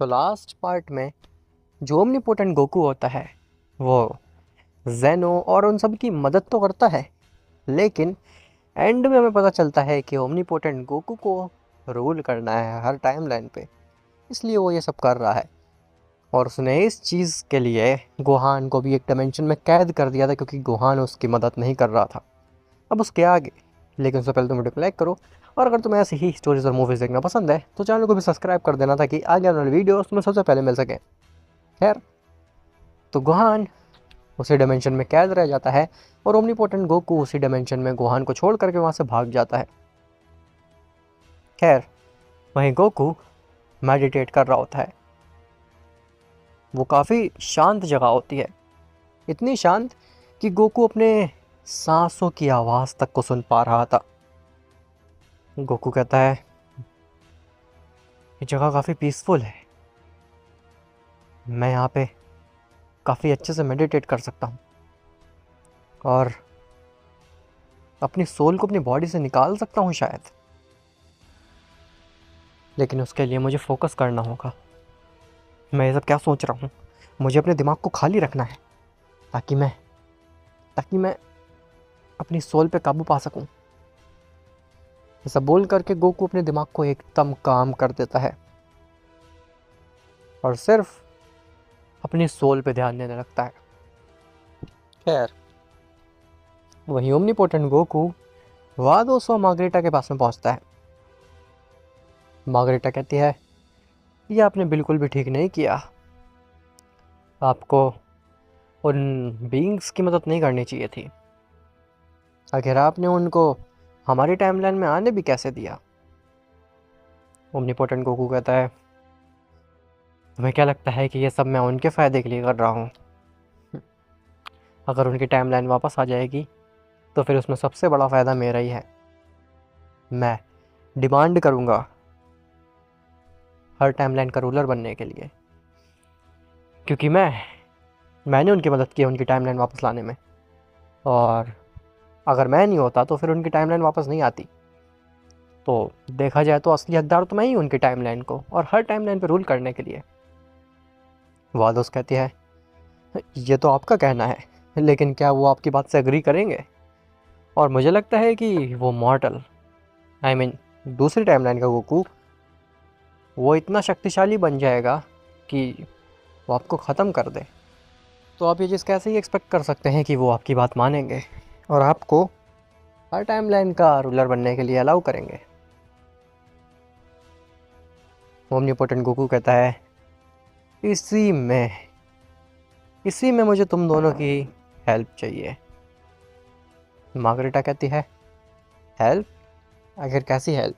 तो last part में जो ओमनीपोटेंट गोकू होता है वो जेनो और उन सब की मदद तो करता है, लेकिन एंड में हमें पता चलता है कि ओमनीपोटेंट गोकू को रूल करना है हर टाइम लाइन पे, इसलिए वो ये सब कर रहा है। और उसने इस चीज़ के लिए गोहान को भी एक डायमेंशन में कैद कर दिया था क्योंकि गोहान उसकी मदद नहीं कर रहा था। अब उसके आगे, लेकिन उससे पहले तुम वीडियो को लाइक करो, और अगर तुम्हें ऐसी ही स्टोरीज और मूवीज़ देखना पसंद है तो चैनल को भी सब्सक्राइब कर देना ताकि आगे आने वाली वीडियोस तुम्हें सबसे पहले मिल सके। खैर, तो गोहान उसी डायमेंशन में कैद रह जाता है और ओमनीपोटेंट गोकू उसी डायमेंशन में गोहान को छोड़ करके वहाँ से भाग जाता है। खैर, वहीं गोकू मेडिटेट कर रहा होता है। वो काफ़ी शांत जगह होती है, इतनी शांत कि गोकू अपने सांसों की आवाज़ तक को सुन पा रहा था। गोकू कहता है, ये जगह काफ़ी पीसफुल है, मैं यहाँ पे काफ़ी अच्छे से मेडिटेट कर सकता हूँ और अपनी सोल को अपनी बॉडी से निकाल सकता हूँ शायद, लेकिन उसके लिए मुझे फोकस करना होगा। मैं ये सब क्या सोच रहा हूँ, मुझे अपने दिमाग को खाली रखना है ताकि मैं अपनी सोल पे काबू पा सकूँ। ऐसा बोल करके गोकू अपने दिमाग को एकदम काम कर देता है और सिर्फ अपनी सोल पे ध्यान देने लगता है। खैर, वहीं ओमनीपोटेंट गोकू वादोस और मार्गरेटा के पास में पहुंचता है। मार्गरेटा कहती है, ये आपने बिल्कुल भी ठीक नहीं किया, आपको उन बीइंग्स की मदद नहीं करनी चाहिए थी। आखिर आपने उनको हमारी टाइमलाइन में आने भी कैसे दिया। ओमनीपोटेंट गोकू कहता है, तुम्हें क्या लगता है कि ये सब मैं उनके फ़ायदे के लिए कर रहा हूँ? अगर उनकी टाइमलाइन वापस आ जाएगी तो फिर उसमें सबसे बड़ा फ़ायदा मेरा ही है। मैं डिमांड करूँगा हर टाइमलाइन का रूलर बनने के लिए, क्योंकि मैंने उनकी मदद की है उनकी टाइमलाइन वापस लाने में, और अगर मैं नहीं होता तो फिर उनकी टाइमलाइन वापस नहीं आती। तो देखा जाए तो असली हकदार तो मैं ही उनकी टाइमलाइन को और हर टाइमलाइन पे रूल करने के लिए। वादोस कहती है, ये तो आपका कहना है, लेकिन क्या वो आपकी बात से एग्री करेंगे? और मुझे लगता है कि वो मॉर्टल, आई मीन दूसरी टाइमलाइन का गोकू, वो इतना शक्तिशाली बन जाएगा कि वो आपको ख़त्म कर दे। तो आप ये चीज़ कैसे ही एक्सपेक्ट कर सकते हैं कि वो आपकी बात मानेंगे और आपको हर टाइमलाइन का रूलर बनने के लिए अलाउ करेंगे। ओमनीपोटेंट गोकू कहता है, इसी में मुझे तुम दोनों की हेल्प चाहिए। मार्गरेटा कहती है, हेल्प? आखिर कैसी हेल्प?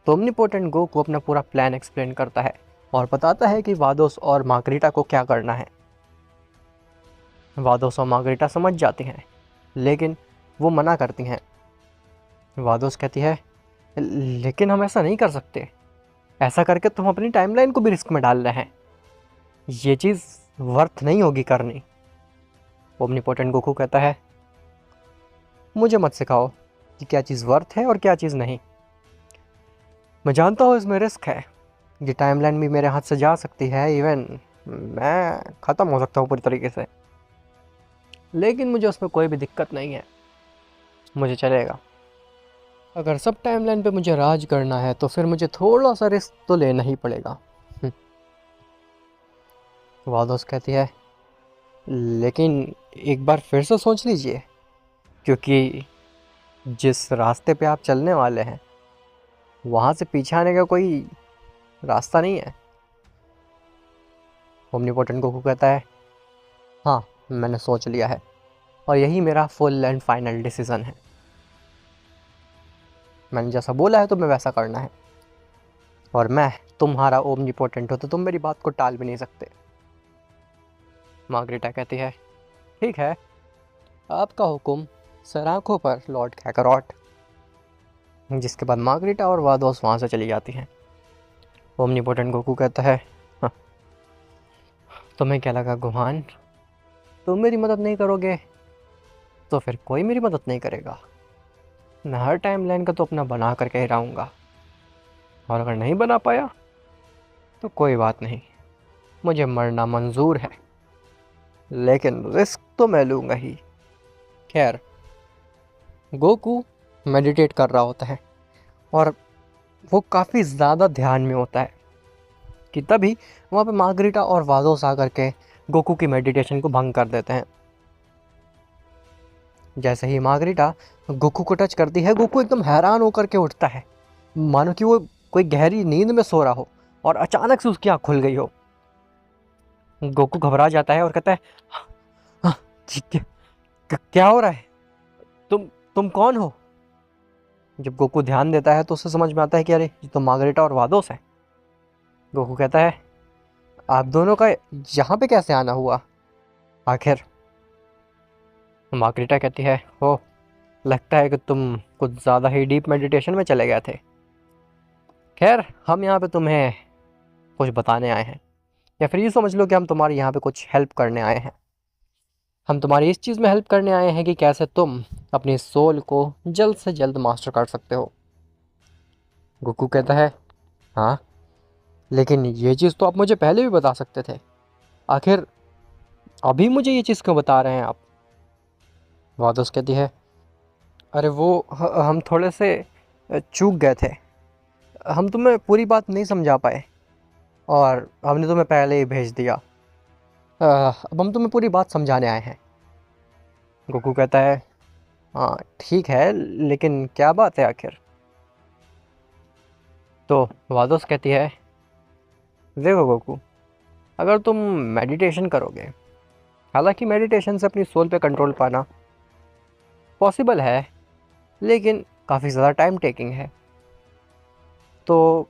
तो ओमनीपोटेंट गोकू अपना पूरा प्लान एक्सप्लेन करता है और बताता है कि वादोस और मार्गरेटा को क्या करना है। वादोस और मार्गरेटा समझ जाती हैं, लेकिन वो मना करती हैं। वादोस कहती है, लेकिन हम ऐसा नहीं कर सकते, ऐसा करके तुम अपनी टाइमलाइन को भी रिस्क में डाल रहे हैं, ये चीज़ वर्थ नहीं होगी करनी। ओमनीपोटेंट गोकू कहता है, मुझे मत सिखाओ कि क्या चीज़ वर्थ है और क्या चीज़ नहीं। मैं जानता हूँ इसमें रिस्क है, ये टाइमलाइन भी मेरे हाथ से जा सकती है, इवन मैं ख़त्म हो सकता हूँ पूरी तरीके से, लेकिन मुझे उसमें कोई भी दिक्कत नहीं है, मुझे चलेगा। अगर सब टाइमलाइन पे मुझे राज करना है तो फिर मुझे थोड़ा सा रिस्क तो लेना ही पड़ेगा। वादोस कहती है, लेकिन एक बार फिर से सोच लीजिए, क्योंकि जिस रास्ते पे आप चलने वाले हैं वहाँ से पीछे आने का कोई रास्ता नहीं है। ओमनीपोटेंट गोकू कहता है, हाँ मैंने सोच लिया है और यही मेरा फुल एंड फाइनल डिसीज़न है। मैंने जैसा बोला है तुम्हें वैसा करना है, और मैं तुम्हारा ओमनीपोटेंट हो तो तुम मेरी बात को टाल भी नहीं सकते। मार्गरेटा कहती है, ठीक है, आपका हुक्म सर आँखों पर लॉर्ड कैकरॉट। जिसके बाद मार्गरेटा और वादोस वहाँ से चली जाती हैं। ओमनीपोटेंट गोकू कहता है, हाँ, तुम्हें क्या लगा गोहान, तुम मेरी मदद नहीं करोगे तो फिर कोई मेरी मदद नहीं करेगा। मैं हर टाइम लाइन का तो अपना बना करके ही रहूँगा, और अगर नहीं बना पाया तो कोई बात नहीं, मुझे मरना मंजूर है, लेकिन रिस्क तो मैं लूँगा ही। खैर, गोकू मेडिटेट कर रहा होता है और वो काफ़ी ज़्यादा ध्यान में होता है कि तभी वहाँ पे मार्गरीटा और वादोस आकर के गोकू की मेडिटेशन को भंग कर देते हैं। जैसे ही मार्गरीटा गोकू को टच करती है, गोकू एकदम हैरान होकर के उठता है, मानो कि वो कोई गहरी नींद में सो रहा हो और अचानक से उसकी आँख खुल गई हो। गोकू घबरा जाता है और कहता है, "हाँ, क्या हो रहा है? तुम कौन हो?" जब गोकू ध्यान देता है तो उसे समझ में आता है कि अरे, ये तो मार्गरीटा और वादोस है। गोकू कहता है, आप दोनों का यहाँ पे कैसे आना हुआ आखिर? मार्गरीटा कहती है, हो, लगता है कि तुम कुछ ज़्यादा ही डीप मेडिटेशन में चले गए थे। खैर, हम यहाँ पे तुम्हें कुछ बताने आए हैं, या फिर ये समझ लो कि हम तुम्हारी यहाँ पे कुछ हेल्प करने आए हैं। हम तुम्हारी इस चीज़ में हेल्प करने आए हैं कि कैसे तुम अपनी सोल को जल्द से जल्द मास्टर कर सकते हो। गोकू कहता है, हाँ, लेकिन ये चीज़ तो आप मुझे पहले भी बता सकते थे, आखिर अभी मुझे ये चीज़ क्यों बता रहे हैं आप? वादोस कहती है, अरे वो हम थोड़े से चूक गए थे, हम तुम्हें पूरी बात नहीं समझा पाए और हमने तुम्हें पहले ही भेज दिया। अब हम तुम्हें पूरी बात समझाने आए हैं। गोकू कहता है, हाँ ठीक है, लेकिन क्या बात है आखिर? तो वादोस कहती है, देखो गोकू, अगर तुम मेडिटेशन करोगे, हालांकि मेडिटेशन से अपनी सोल पे कंट्रोल पाना पॉसिबल है, लेकिन काफ़ी ज़्यादा टाइम टेकिंग है, तो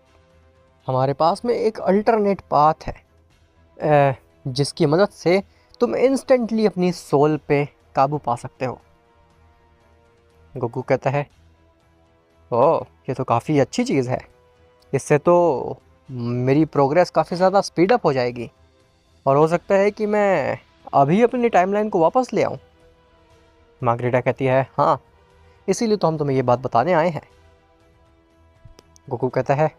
हमारे पास में एक अल्टरनेट पाथ है जिसकी मदद से तुम इंस्टेंटली अपनी सोल पे काबू पा सकते हो। गोकू कहता है, ओह, ये तो काफ़ी अच्छी चीज़ है, इससे तो मेरी प्रोग्रेस काफ़ी ज़्यादा स्पीड अप हो जाएगी और हो सकता है कि मैं अभी अपनी टाइमलाइन को वापस ले आऊँ। मार्गरीटा कहती है, हाँ, इसीलिए तो हम तुम्हें ये बात बताने आए हैं। गोकू कहता है,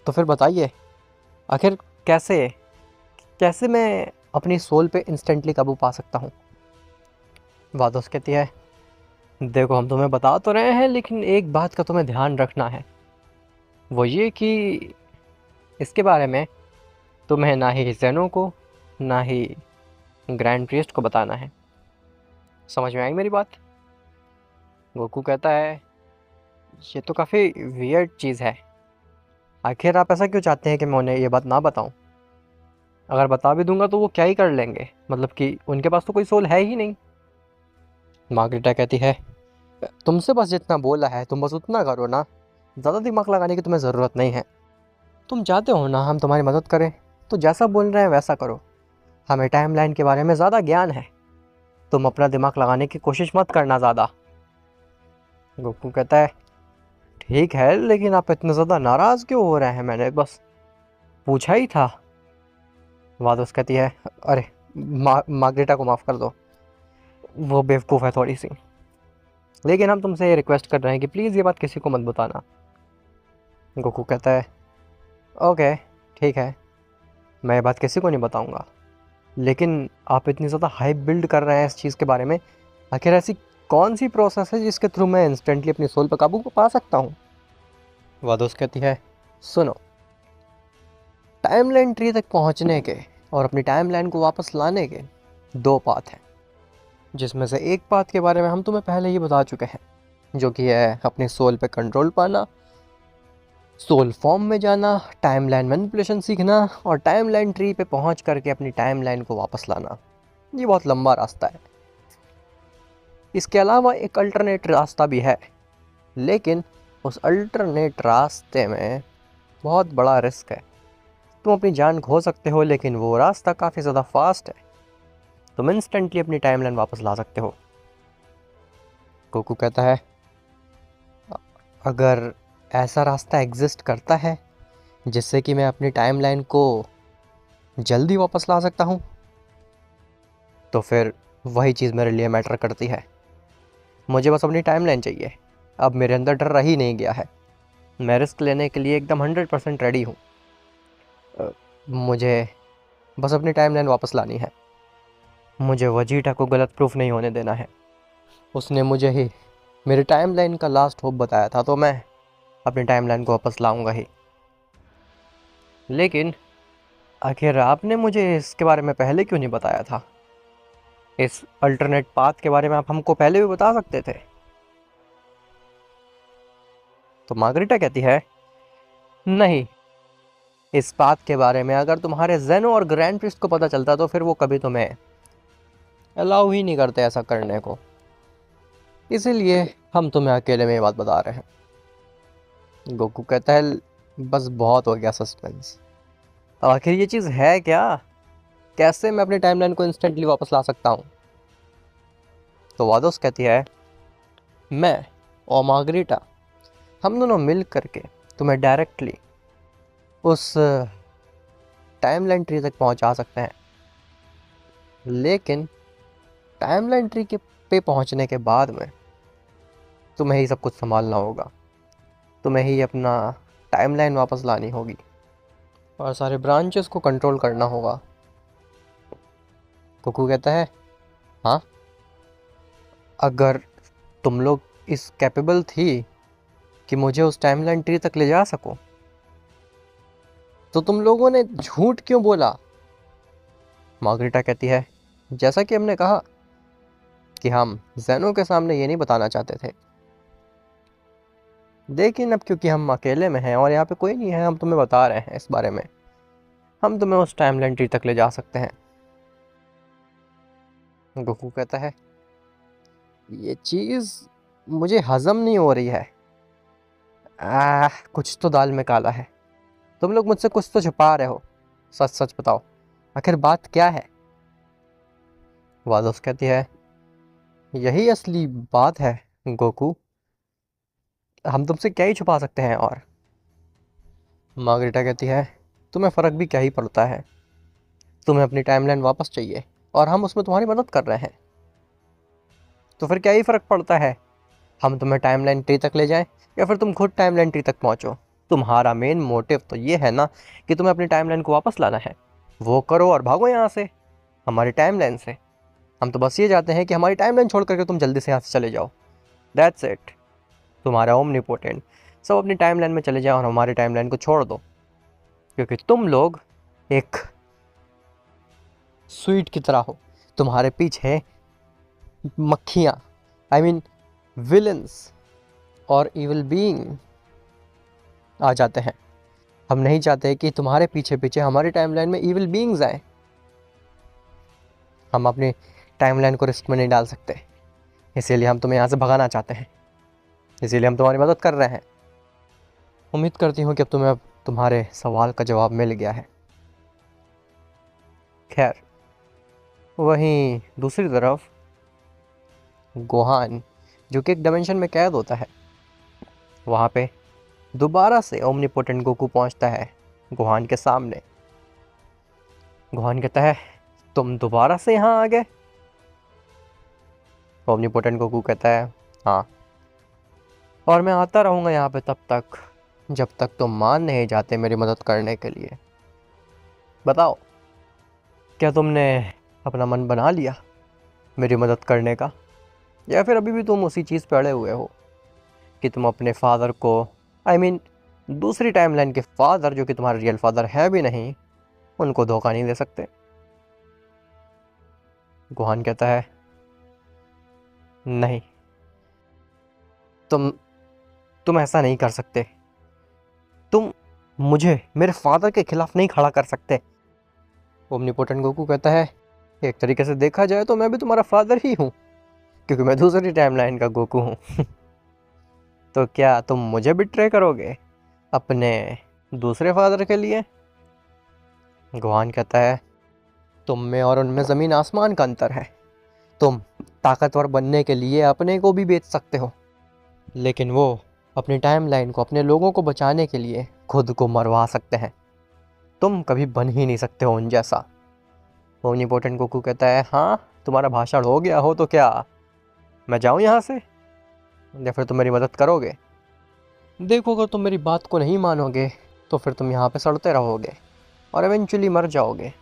तो फिर बताइए, आखिर कैसे कैसे मैं अपनी सोल पे इंस्टेंटली काबू पा सकता हूँ? वादोस कहती है, देखो, हम तुम्हें बता तो रहे हैं, लेकिन एक बात का तुम्हें ध्यान रखना है, वो ये कि इसके बारे में तुम्हें ना ही ज़ेनो को, ना ही ग्रैंड प्रीस्ट को बताना है। समझ में आई मेरी बात? गोकू कहता है, ये तो काफ़ी वियर्ड चीज़ है, आखिर आप ऐसा क्यों चाहते हैं कि मैं उन्हें ये बात ना बताऊं? अगर बता भी दूंगा तो वो क्या ही कर लेंगे, मतलब कि उनके पास तो कोई सोल है ही नहीं। मार्गरीटा कहती है, तुमसे बस जितना बोला है तुम बस उतना करो ना, ज़्यादा दिमाग लगाने की तुम्हें ज़रूरत नहीं है। तुम चाहते हो ना हम तुम्हारी मदद करें, तो जैसा बोल रहे हैं वैसा करो। हमें टाइमलाइन के बारे में ज़्यादा ज्ञान है, तुम अपना दिमाग लगाने की कोशिश मत करना ज़्यादा। गोकू कहता है, ठीक है, लेकिन आप इतने ज़्यादा नाराज़ क्यों हो रहे हैं? मैंने बस पूछा ही था। वादोस कहती है, अरे, मार्गरीटा को माफ़ कर दो, वो बेवकूफ़ है थोड़ी सी, लेकिन हम तुमसे ये रिक्वेस्ट कर रहे हैं कि प्लीज़ ये बात किसी को मत बताना। गोकू कहता है, ओके, ठीक है, मैं ये बात किसी को नहीं बताऊंगा, लेकिन आप इतनी ज़्यादा हाइप बिल्ड कर रहे हैं इस चीज़ के बारे में, आखिर ऐसी कौन सी प्रोसेस है जिसके थ्रू मैं इंस्टेंटली अपनी सोल पर काबू पा सकता हूँ? वादोस कहती है, सुनो, टाइमलाइन ट्री तक पहुँचने के और अपनी टाइमलाइन को वापस लाने के दो पाथ हैं, जिसमें से एक पाथ के बारे में हम तुम्हें पहले ही बता चुके हैं, जो कि है अपने सोल पे कंट्रोल पाना, सोल फॉर्म में जाना, टाइमलाइन मैनिपुलेशन सीखना और टाइमलाइन ट्री पे पहुंच करके अपनी टाइमलाइन को वापस लाना। ये बहुत लंबा रास्ता है। इसके अलावा एक अल्टरनेट रास्ता भी है, लेकिन उस अल्टरनेट रास्ते में बहुत बड़ा रिस्क है। तुम अपनी जान खो सकते हो, लेकिन वो रास्ता काफ़ी ज़्यादा फास्ट है, तुम इंस्टेंटली अपनी टाइमलाइन वापस ला सकते हो। गोकू कहता है, अगर ऐसा रास्ता एग्जिस्ट करता है जिससे कि मैं अपनी टाइमलाइन को जल्दी वापस ला सकता हूँ, तो फिर वही चीज़ मेरे लिए मैटर करती है। मुझे बस अपनी टाइमलाइन चाहिए। अब मेरे अंदर डर रह ही नहीं गया है, मैं रिस्क लेने के लिए एकदम 100% रेडी हूँ। मुझे बस अपनी टाइमलाइन वापस लानी है। मुझे वजीटा को गलत प्रूफ नहीं होने देना है। उसने मुझे ही मेरी टाइमलाइन का लास्ट होप बताया था, तो मैं अपनी टाइमलाइन को वापस लाऊंगा ही। लेकिन आखिर आपने मुझे इसके बारे में पहले क्यों नहीं बताया था? इस अल्टरनेट पाथ के बारे में आप हमको पहले भी बता सकते थे। तो मार्गरेटा कहती है, नहीं, इस बात के बारे में अगर तुम्हारे जेनो और ग्रैंड प्रिस्ट को पता चलता तो फिर वो कभी तुम्हें अलाउ ही नहीं करते ऐसा करने को। इसीलिए हम तुम्हें अकेले में ये बात बता रहे हैं। गोकू कहता है, बस बहुत हो गया सस्पेंस। अब आखिर ये चीज़ है क्या? कैसे मैं अपनी टाइमलाइन को इंस्टेंटली वापस ला सकता हूँ? तो वादोस कहती है, मैं और मार्गरेटा हम दोनों मिल करके तुम्हें डायरेक्टली उस टाइमलाइन ट्री तक पहुंचा सकते हैं। लेकिन टाइमलाइन ट्री के पे पहुंचने के बाद में तुम्हें ही सब कुछ संभालना होगा। तुम्हें ही अपना टाइमलाइन वापस लानी होगी और सारे ब्रांचेस को कंट्रोल करना होगा। कुकू कहता है, हाँ, अगर तुम लोग इस कैपेबल थी कि मुझे उस टाइमलाइन ट्री तक ले जा सको, तो तुम लोगों ने झूठ क्यों बोला? मार्गरेटा कहती है, जैसा कि हमने कहा कि हम जेनो के सामने ये नहीं बताना चाहते थे, लेकिन अब क्योंकि हम अकेले में हैं और यहाँ पे कोई नहीं है, हम तुम्हें बता रहे हैं इस बारे में। हम तुम्हें उस टाइमलाइन ट्री तक ले जा सकते हैं। गोकू कहता है, ये चीज़ मुझे हजम नहीं हो रही है। कुछ तो दाल में काला है। तुम लोग मुझसे कुछ तो छुपा रहे हो। सच सच बताओ, आखिर बात क्या है? वादोस कहती है, यही असली बात है गोकू, हम तुमसे क्या ही छुपा सकते हैं। और मार्गरेटा कहती है, तुम्हें फ़र्क भी क्या ही पड़ता है। तुम्हें अपनी टाइमलाइन वापस चाहिए और हम उसमें तुम्हारी मदद कर रहे हैं, तो फिर क्या ही फ़र्क पड़ता है हम तुम्हें टाइमलाइन ट्री तक ले जाएं या फिर तुम खुद टाइमलाइन ट्री तक पहुंचो। तुम्हारा मेन मोटिव तो ये है ना कि तुम्हें अपनी टाइमलाइन को वापस लाना है। वो करो और भागो यहाँ से, हमारी टाइमलाइन से। हम तो बस ये चाहते हैं कि हमारी टाइमलाइन छोड़ करके तुम जल्दी से यहाँ से चले जाओ। That's it. तुम्हारा ओमनीपोटेंट सब अपनी टाइमलाइन में चले जाओ और हमारी टाइमलाइन को छोड़ दो, क्योंकि तुम लोग एक स्वीट की तरह हो। तुम्हारे पीछे मक्खियाँ, आई मीन विलन्स और इविल बीइंग आ जाते हैं। हम नहीं चाहते कि तुम्हारे पीछे पीछे हमारी टाइमलाइन में इविल बीइंग्स आए। हम अपनी टाइमलाइन को रिस्क में नहीं डाल सकते, इसीलिए हम तुम्हें यहाँ से भगाना चाहते हैं। इसीलिए हम तुम्हारी मदद कर रहे हैं। उम्मीद करती हूँ कि अब तुम्हें तुम्हारे सवाल का जवाब मिल गया है। खैर, वहीं दूसरी तरफ गोहान, जो कि एक डायमेंशन में कैद होता है, वहाँ पे दोबारा से ओमनीपोटेंट गोकू पहुँचता है गोहान के सामने। गोहान कहता है, तुम दोबारा से यहाँ आ गए? ओमनीपोटेंट गोकू कहता है, हाँ, और मैं आता रहूँगा यहाँ पे तब तक जब तक तुम मान नहीं जाते मेरी मदद करने के लिए। बताओ, क्या तुमने अपना मन बना लिया मेरी मदद करने का, या फिर अभी भी तुम उसी चीज़ पे अड़े हुए हो कि तुम अपने फादर को, आई मीन दूसरी टाइमलाइन के फादर, जो कि तुम्हारे रियल फादर है भी नहीं, उनको धोखा नहीं दे सकते? गोहान कहता है, नहीं, तुम ऐसा नहीं कर सकते। तुम मुझे मेरे फादर के खिलाफ नहीं खड़ा कर सकते। ओमनीपोटेंट गोकू कहता है, एक तरीके से देखा जाए तो मैं भी तुम्हारा फादर ही हूँ, क्योंकि मैं दूसरी टाइमलाइन का गोकू हूँ। तो क्या तुम मुझे बिट्रे करोगे अपने दूसरे फादर के लिए? गोहान कहता है, तुम में और उनमें ज़मीन आसमान का अंतर है। तुम ताकतवर बनने के लिए अपने को भी बेच सकते हो, लेकिन वो अपनी टाइमलाइन को, अपने लोगों को बचाने के लिए खुद को मरवा सकते हैं। तुम कभी बन ही नहीं सकते हो उन जैसा। ओमनीपोटेंट गोकू कहता है, हाँ, तुम्हारा भाषण हो गया हो तो क्या मैं जाऊँ यहाँ से, या फिर तुम मेरी मदद करोगे? देखो, अगर तुम मेरी बात को नहीं मानोगे तो फिर तुम यहाँ पे सड़ते रहोगे और इवेंचुअली मर जाओगे।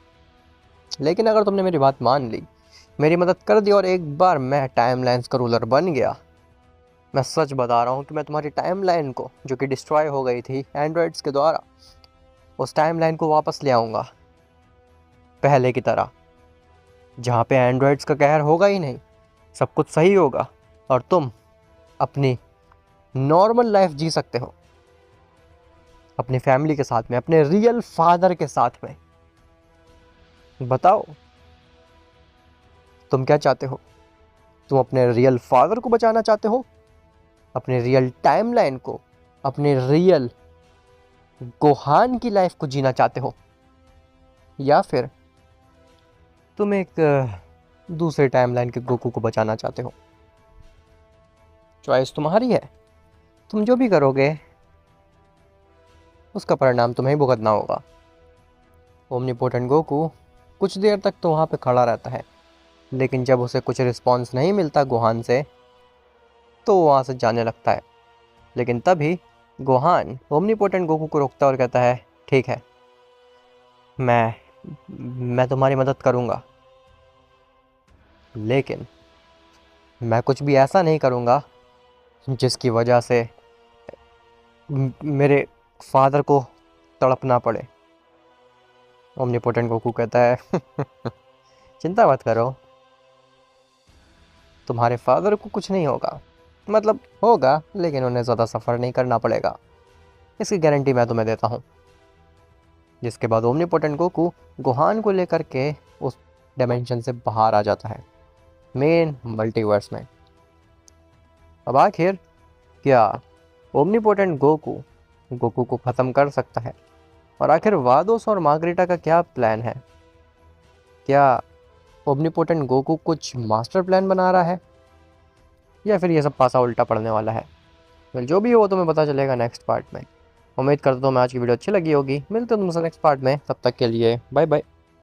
लेकिन अगर तुमने मेरी बात मान ली, मेरी मदद कर दी और एक बार मैं टाइमलाइंस का रूलर बन गया, मैं सच बता रहा हूँ कि मैं तुम्हारी टाइमलाइन को, जो कि डिस्ट्रॉय हो गई थी एंड्रॉइड्स के द्वारा, उस टाइमलाइन को वापस ले आऊँगा पहले की तरह, जहाँ पे एंड्रॉइड्स का कहर होगा ही नहीं, सब कुछ सही होगा और तुम अपनी नॉर्मल लाइफ जी सकते हो अपनी फैमिली के साथ में, अपने रियल फादर के साथ में। बताओ तुम क्या चाहते हो? तुम अपने रियल फादर को बचाना चाहते हो, अपने रियल टाइमलाइन को, अपने रियल गोहान की लाइफ को जीना चाहते हो, या फिर तुम एक दूसरे टाइमलाइन के गोकू को बचाना चाहते हो? चॉइस तुम्हारी है। तुम जो भी करोगे उसका परिणाम तुम्हें ही भुगतना होगा। ओमनीपोटेंट गोकू कुछ देर तक तो वहाँ पे खड़ा रहता है, लेकिन जब उसे कुछ रिस्पॉन्स नहीं मिलता गोहान से, तो वो वहाँ से जाने लगता है। लेकिन तभी गोहान ओमनीपोटेंट गोकू को रोकता है और कहता है, ठीक है, मैं तुम्हारी मदद करूँगा, लेकिन मैं कुछ भी ऐसा नहीं करूँगा जिसकी वजह से मेरे फादर को तड़पना पड़े। ओमनीपोटेंट गोकू कहता है चिंता मत करो, तुम्हारे फादर को कुछ नहीं होगा, मतलब होगा लेकिन उन्हें ज़्यादा सफ़र नहीं करना पड़ेगा, इसकी गारंटी मैं तुम्हें देता हूँ। जिसके बाद ओमनीपोटेंट गोकू गोहान को लेकर के उस डायमेंशन से बाहर आ जाता है, मेन मल्टीवर्स में। अब आखिर क्या ओमनीपोटेंट गोकू गोकू को ख़त्म कर सकता है? और आखिर वादोस और मार्गरेटा का क्या प्लान है? क्या ओमनीपोटेंट गोकू कुछ मास्टर प्लान बना रहा है, या फिर ये सब पासा उल्टा पड़ने वाला है? वेल, जो भी हो वो तुम्हें पता चलेगा नेक्स्ट पार्ट में। उम्मीद करता हूँ मैं आज की वीडियो अच्छी लगी होगी। मिलते हैं तुमसे नेक्स्ट पार्ट में, तब तक के लिए बाय बाय।